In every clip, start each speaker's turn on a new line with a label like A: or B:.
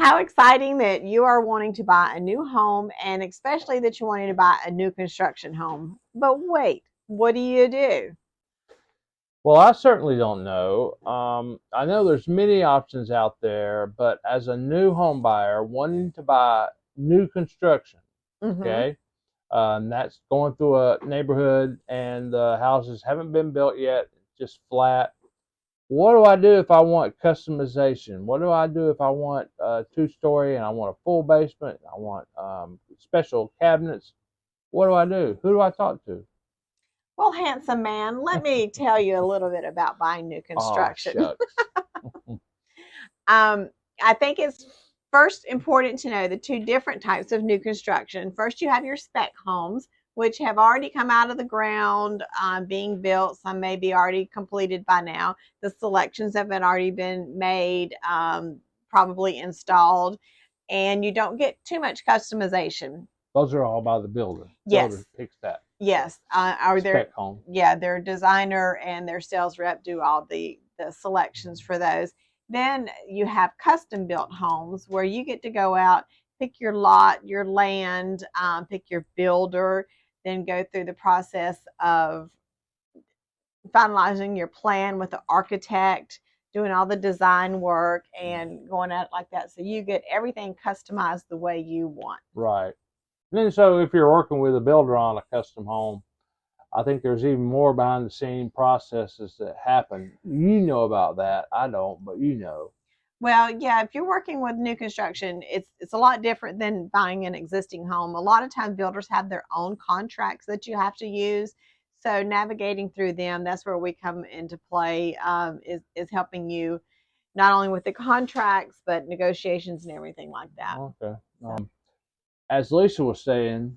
A: How exciting that you are wanting to buy a new home, and especially that you wanted to buy a new construction home. But wait, what do you do?
B: Well, I certainly don't know. I know there's many options out there, but as a new home buyer wanting to buy new construction,
A: Mm-hmm.
B: okay, that's going through a neighborhood and the houses haven't been built yet, just flat. What do I do if I want customization? What do I do if I want a two-story and I want a full basement? I want special cabinets. What do I do? Who do I talk to?
A: Well, handsome man, let me tell you a little bit about buying new
B: Oh,
A: construction.
B: shucks.
A: um, I think it's first important to know the two different types of new construction. First, you have your spec homes, which have already come out of the ground, being built. Some may be already completed by now. The selections have already been made, probably installed, and you don't get too much customization.
B: Those are all by the builder. Builder
A: Yes,
B: picks that
A: yes. Are there?
B: spec home.
A: Yeah, their designer and their sales rep do all the selections for those. Then you have custom built homes where you get to go out, pick your lot, your land, pick your builder, then go through the process of finalizing your plan with the architect, doing all the design work, and going out like that. So you get everything customized the way you want.
B: Right. And then so if you're working with a builder on a custom home, I think there's even more behind the scene processes that happen. You know about that. I don't, but you know.
A: Well, yeah, if you're working with new construction, it's a lot different than buying an existing home. A lot of times builders have their own contracts that you have to use. So navigating through them, that's where we come into play, is helping you not only with the contracts, but negotiations and everything like that.
B: Okay.
A: So
B: As Lisa was saying,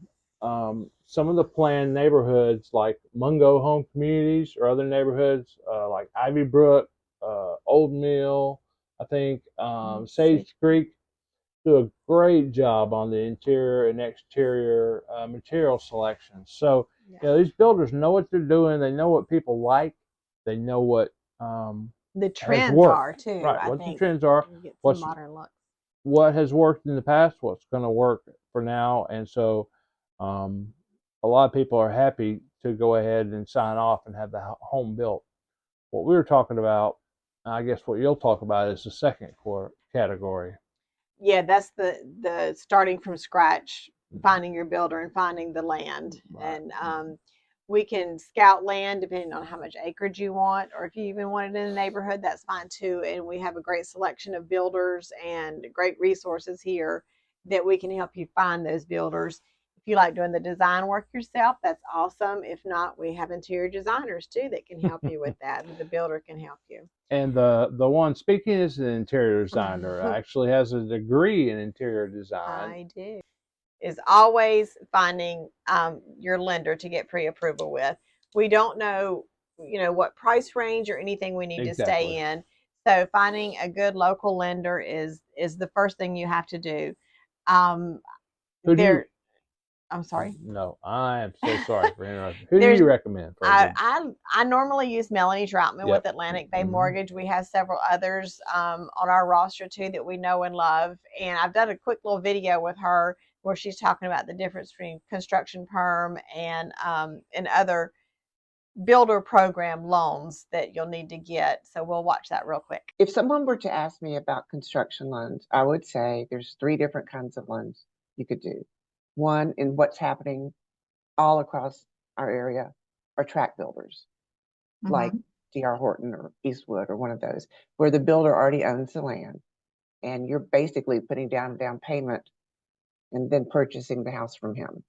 B: some of the planned neighborhoods like Mungo Home Communities or other neighborhoods like Ivy Brook, Old Mill, I think Sage
A: Sage.
B: Creek do a great job on the interior and exterior material selection. So,
A: Yeah.
B: you know, these builders know what they're doing. They know what people like. They know what
A: The
B: has
A: trends
B: worked.
A: are too,
B: Right,
A: I
B: what the
A: think.
B: trends are,
A: You get some
B: what's
A: modern looks.
B: what has worked in the past, what's going to work for now, and so um, a lot of people are happy to go ahead and sign off and have the home built. What we were talking about, I guess, what you'll talk about is the second category.
A: Yeah, that's the starting from scratch, finding your builder and finding the land.
B: Right.
A: And we can scout land depending on how much acreage you want, or if you even want it in the neighborhood, that's fine too. And we have a great selection of builders and great resources here that we can help you find those builders. If you like doing the design work yourself, that's awesome. If not, we have interior designers too that can help you with that. The builder can help you.
B: And the one speaking is an interior designer. Actually has a degree in interior design.
A: I do. Is always finding your lender to get pre-approval with. We don't know, what price range or anything we need to
B: Exactly.
A: stay in. So finding a good local lender is the first thing you have to do. Um,
B: Who do you?
A: there, I'm sorry.
B: No, I am so sorry for interrupting. Who do
A: There's
B: you recommend for a
A: I,
B: good?
A: I normally use Melanie Troutman with
B: Yep.
A: Atlantic Bay
B: Hmm.
A: Mortgage. We have several others on our roster too that we know and love. And I've done a quick little video with her where she's talking about the difference between construction perm and other builder program loans that you'll need to get. So we'll watch that real quick.
C: If someone were to ask me about construction loans, I would say there's three different kinds of loans you could do. One, in what's happening all across our area, are tract builders like
A: Mm-hmm.
C: D.R. Horton or Eastwood or one of those, where the builder already owns the land and you're basically putting down a down payment and then purchasing the house from him.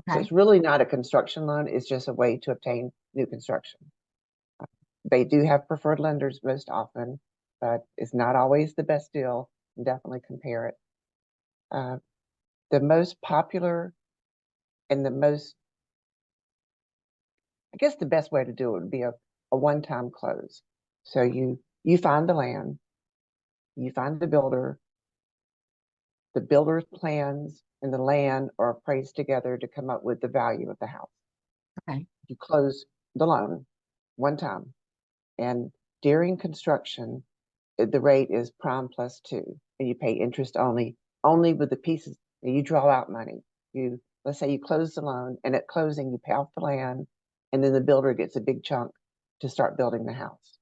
C: So
A: Okay.
C: it's really not a construction loan, it's just a way to obtain new construction. They do have preferred lenders most often, but it's not always the best deal. Definitely compare it. Uh, the most popular and I guess the best way to do it would be a one-time close. So you find the land, you find the builder's plans and the land are appraised together to come up with the value of the house.
A: Okay.
C: You close the loan one time. And during construction, the rate is prime plus 2, and you pay interest only with the pieces. You draw out money. Let's say you close the loan, and at closing you pay off the land, and then the builder gets a big chunk to start building the house.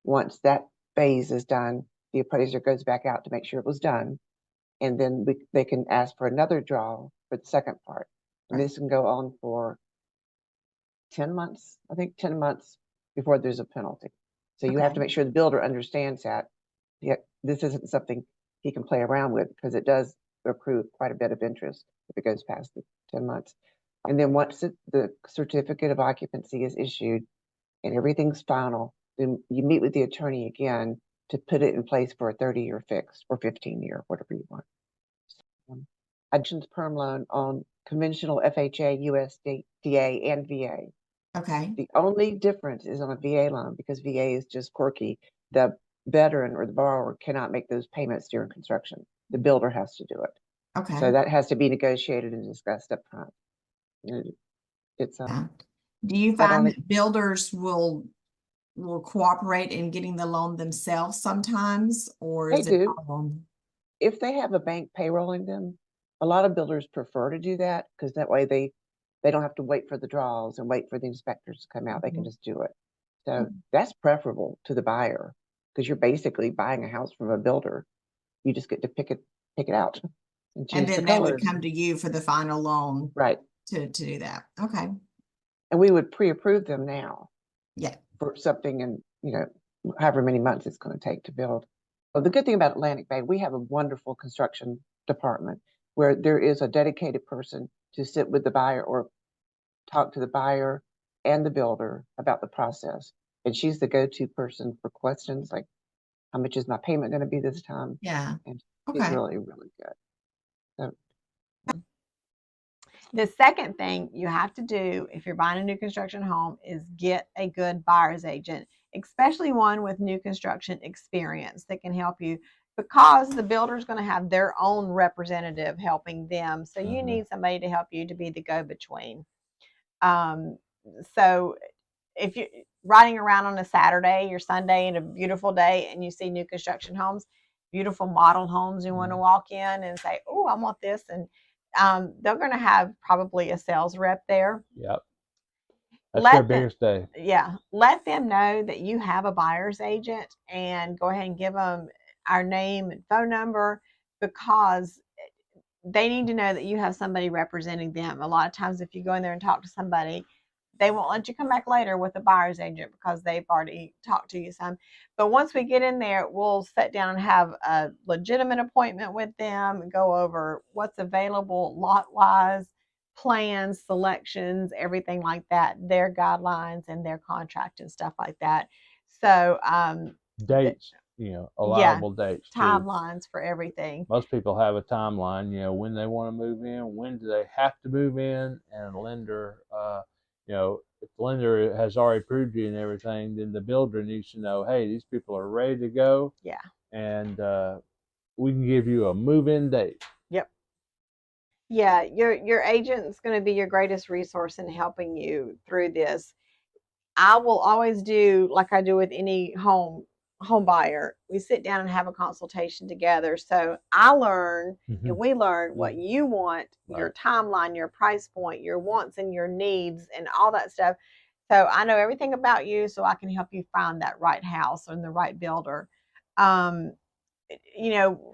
C: Once that phase is done, the appraiser goes back out to make sure it was done, and then they can ask for another draw for the second part. And this can go on for 10 months, I think 10 months before there's a penalty. So you have to make sure the builder understands that this isn't something he can play around with, because it does accrue quite a bit of interest if it goes past the 10 months. And then once the certificate of occupancy is issued and everything's final, then you meet with the attorney again to put it in place for a 30-year fix or 15-year, whatever you want. Additions perm loan on conventional FHA, USDA, and VA.
D: Okay.
C: The only difference is on a VA loan, because VA is just quirky. The veteran or the borrower cannot make those payments during construction. The builder has to do it.
D: Okay.
C: So that has to be negotiated and discussed up front. It's
D: Do you find that builders will cooperate in getting the loan themselves sometimes, or is it
C: if they have a bank payrolling them? A lot of builders prefer to do that, because that way they don't have to wait for the draws and wait for the inspectors to come out. They can just do it. So that's preferable to the buyer, because you're basically buying a house from a builder. You just get to pick it out
D: and then they would come to you for the final loan,
C: right?
D: To do that. Okay.
C: And we would pre-approve them now.
D: Yeah.
C: For something in, however many months it's going to take to build. Well, the good thing about Atlantic Bay, we have a wonderful construction department where there is a dedicated person to sit with the buyer or talk to the buyer and the builder about the process. And she's the go-to person for questions like, how much is my payment going to be this time?
D: Yeah.
C: And she's really, really good. So,
A: the second thing you have to do if you're buying a new construction home is get a good buyer's agent, especially one with new construction experience that can help you, because the builder is going to have their own representative helping them. So you need somebody to help you to be the go-between. So if you're riding around on a Saturday or Sunday in a beautiful day and you see new construction homes, beautiful model homes, you want to walk in and say, oh, I want this. And they're going to have probably a sales rep there.
B: Yep. That's their biggest day.
A: Yeah. Let them know that you have a buyer's agent, and go ahead and give them our name and phone number, because they need to know that you have somebody representing them. A lot of times if you go in there and talk to somebody, they won't let you come back later with a buyer's agent because they've already talked to you some. But once we get in there, we'll sit down and have a legitimate appointment with them and go over what's available lot-wise, plans, selections, everything like that, their guidelines and their contract and stuff like that. So
B: dates, allowable dates,
A: timelines for everything.
B: Most people have a timeline, when they want to move in, when do they have to move in, and a lender, if the lender has already approved you and everything, then the builder needs to know, hey, these people are ready to go.
A: Yeah.
B: And we can give you a move-in date.
A: Yep. Yeah, your agent's going to be your greatest resource in helping you through this. I will always do like I do with any home buyer. We sit down and have a consultation together. So I learn and we learn what you want, your timeline, your price point, your wants and your needs and all that stuff. So I know everything about you, so I can help you find that right house and the right builder.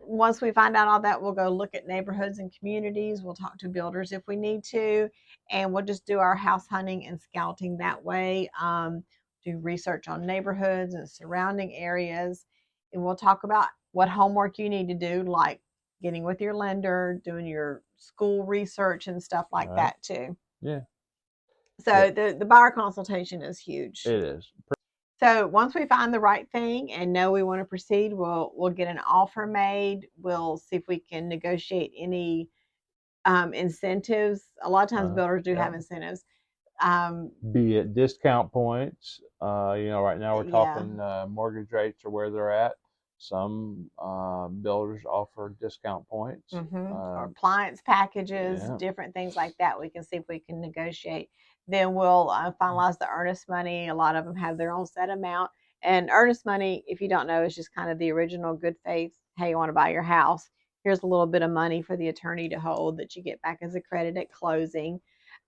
A: Once we find out all that, we'll go look at neighborhoods and communities. We'll talk to builders if we need to, and we'll just do our house hunting and scouting that way. Do research on neighborhoods and surrounding areas, and we'll talk about what homework you need to do, like getting with your lender, doing your school research and stuff like that too.
B: Yeah.
A: So the buyer consultation is huge.
B: It is.
A: So once we find the right thing and know we want to proceed, we'll get an offer made. We'll see if we can negotiate any incentives. A lot of times builders do have incentives.
B: Be it discount points. Right now we're talking mortgage rates are where they're at. Some builders offer discount points.
A: Or appliance packages, different things like that. We can see if we can negotiate. Then we'll finalize the earnest money. A lot of them have their own set amount. And earnest money, if you don't know, is just kind of the original good faith. Hey, you want to buy your house? Here's a little bit of money for the attorney to hold that you get back as a credit at closing.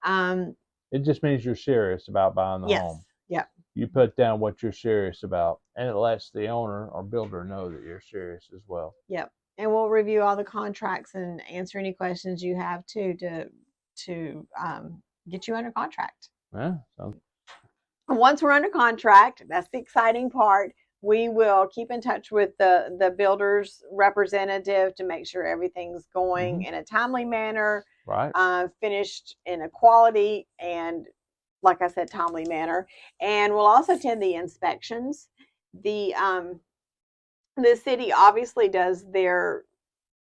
B: It just means you're serious about buying the
A: Yes.
B: home.
A: Yep.
B: You put down what you're serious about, and it lets the owner or builder know that you're serious as well.
A: Yep. And we'll review all the contracts and answer any questions you have too to get you under contract.
B: Yeah. So.
A: Once we're under contract, that's the exciting part. We will keep in touch with the builder's representative to make sure everything's going in a timely manner,
B: right?
A: Finished in a quality and, like I said, timely manner. And we'll also attend the inspections. The city obviously does their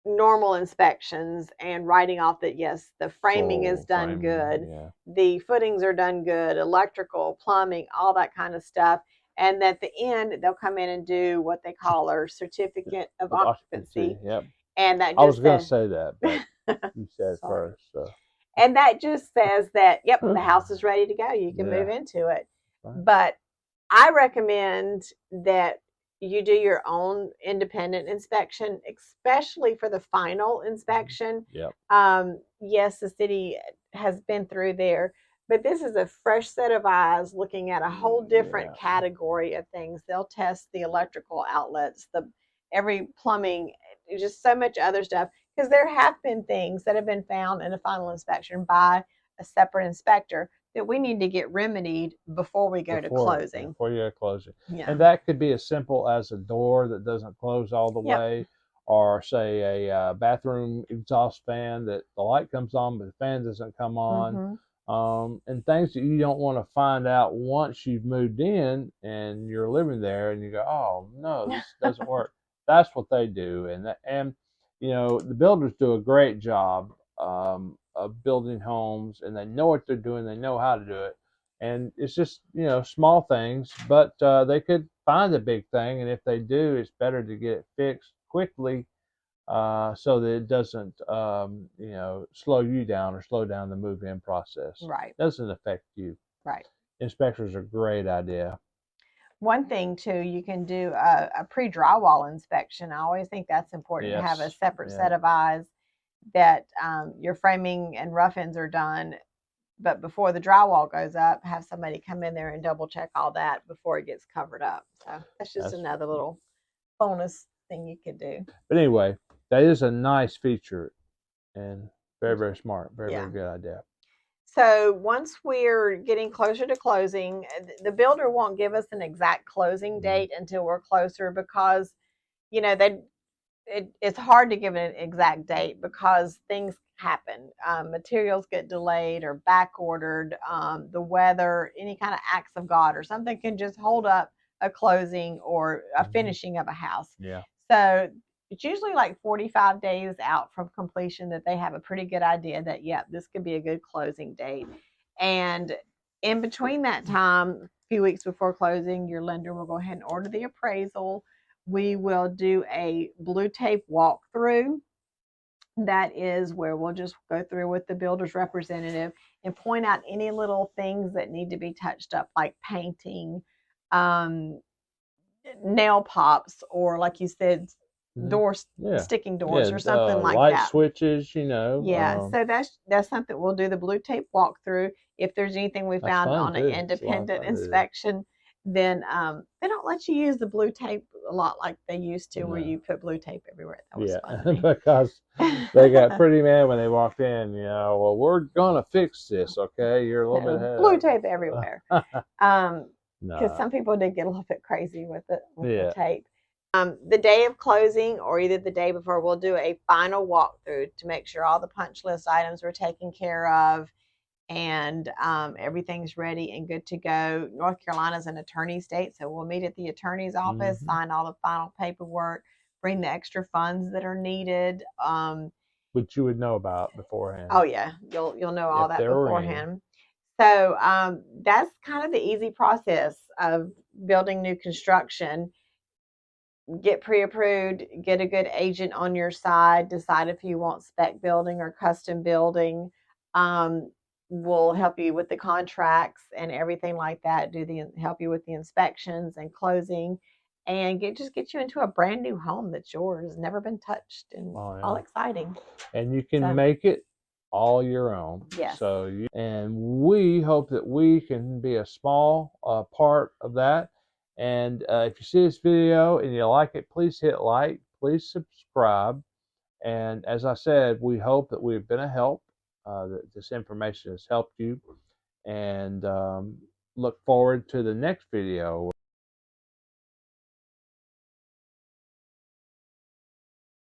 A: normal inspections and writing off that yes, the framing is done good, the footings are done good, electrical, plumbing, all that kind of stuff. And at the end, they'll come in and do what they call our certificate of occupancy.
B: Yep.
A: And that just
B: I was going to say that, but you said first. So.
A: And that just says that, yep, the house is ready to go. You can move into it. Right. But I recommend that you do your own independent inspection, especially for the final inspection.
B: Yep.
A: Yes, the city has been through there, but this is a fresh set of eyes looking at a whole different category of things. They'll test the electrical outlets, every plumbing, just so much other stuff, because there have been things that have been found in a final inspection by a separate inspector that we need to get remedied before we go to closing.
B: Before you go to closing. Yeah. And that could be as simple as a door that doesn't close all the way, or say a bathroom exhaust fan that the light comes on but the fan doesn't come on. And things that you don't want to find out once you've moved in and you're living there and you go, oh no, this doesn't work. That's what they do. And you know, the builders do a great job of building homes, and they know what they're doing. They know how to do it. And it's just, you know, small things, but they could find a big thing. And if they do, it's better to get it fixed quickly so that it doesn't, you know, slow you down or slow down the move-in process.
A: Right.
B: It doesn't affect you.
A: Right.
B: Inspectors are a great idea.
A: One thing too, you can do a pre-drywall inspection. I always think that's important to have a separate set of eyes that your framing and rough-ins are done, but before the drywall goes up, have somebody come in there and double check all that before it gets covered up. So that's just another little bonus thing you could do.
B: But anyway, that is a nice feature and very, very smart. Very, very good idea.
A: So once we're getting closer to closing, the builder won't give us an exact closing date until we're closer, because, you know, it's hard to give an exact date because things happen. Materials get delayed or back ordered. The weather, any kind of acts of God or something can just hold up a closing or a finishing of a house.
B: Yeah.
A: So it's usually like 45 days out from completion that they have a pretty good idea that, this could be a good closing date. And in between that time, a few weeks before closing, your lender will go ahead and order the appraisal. We will do a blue tape walkthrough. That is where we'll just go through with the builder's representative and point out any little things that need to be touched up, like painting, nail pops, or like you said, doors, sticking doors or something like
B: light
A: that.
B: Light switches, you know.
A: So that's something we'll do the blue tape walkthrough. If there's anything we found on an independent inspection, then they don't let you use the blue tape a lot like they used to, where you put blue tape everywhere. That was fun.
B: Because they got pretty mad when they walked in, you know, well, we're going to fix this, okay? You're a little bit ahead.
A: Blue tape everywhere. Because some people did get a little bit crazy with the tape. The day of closing or either the day before, we'll do a final walkthrough to make sure all the punch list items were taken care of and everything's ready and good to go. North Carolina is an attorney state, so we'll meet at the attorney's office, sign all the final paperwork, bring the extra funds that are needed.
B: Which you would know about beforehand.
A: Oh yeah, you'll know all that beforehand. So that's kind of the easy process of building new construction. Get pre-approved, get a good agent on your side, decide if you want spec building or custom building. will help you with the contracts and everything like that, help you with the inspections and closing, and just get you into a brand new home that's yours, never been touched, and
B: Oh,
A: all
B: yeah.
A: exciting.
B: And you can
A: So-
B: make it all your own.
A: Yes.
B: And we hope that we can be a small part of that. And if you see this video and you like it, please hit like, please subscribe. And as I said, we hope that we've been a help, that this information has helped you. And look forward to the next video.